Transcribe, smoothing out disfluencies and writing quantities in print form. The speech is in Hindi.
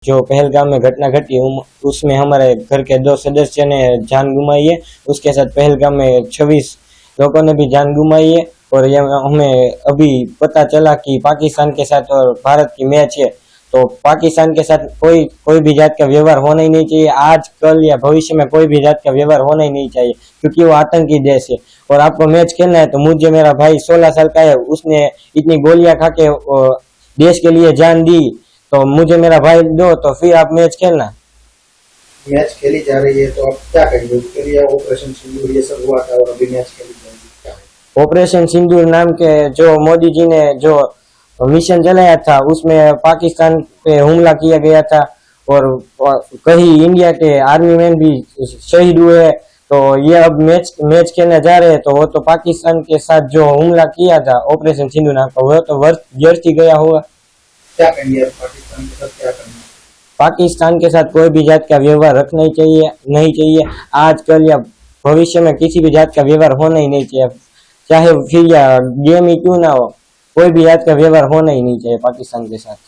जो पहलगाम में घटना घटी उसमें हमारे घर के 2 सदस्य ने जान गुमाई है। उसके साथ पहलगाम में 26 लोगों ने भी जान गुमाई है। और ये हमें अभी पता चला कि पाकिस्तान के साथ और भारत की मैच है, तो पाकिस्तान के साथ कोई भी जात का व्यवहार होना ही नहीं चाहिए। आज कल या भविष्य में कोई भी जात का व्यवहार होना ही नहीं चाहिए, क्योंकि वो आतंकी देश है। और आपको मैच खेलना है तो मुझे मेरा भाई 16 साल का है, उसने इतनी गोलियां खा के देश के लिए जान दी, तो मुझे मेरा भाई दो तो फिर आप मैच खेलना। मैच खेली जा रही है तो आप क्या करेंगे उसके लिए? ऑपरेशन सिंदूर ये सब हुआ था और अभी मैच खेली जाएगी, क्या है? ऑपरेशन सिंदूर नाम के जो मोदी जी ने जो मिशन चलाया था उसमें पाकिस्तान पे हमला किया गया था और कई इंडिया के आर्मी मैन भी शहीद हुए। तो ये अब मैच खेलने जा रहे हैं, तो वो तो पाकिस्तान के साथ जो हमला किया था ऑपरेशन सिंधु नाम का, वो तो व्यर्थ ही गया हुआ। क्या करेंगे पाकिस्तान के साथ, क्या करना? पाकिस्तान के साथ कोई भी जात का व्यवहार रखना ही चाहिए नहीं चाहिए। आजकल या भविष्य में किसी भी जात का व्यवहार होना ही नहीं चाहिए, चाहे फिर या गेम ही क्यों ना हो, कोई भी जात का व्यवहार होना ही नहीं चाहिए पाकिस्तान के साथ।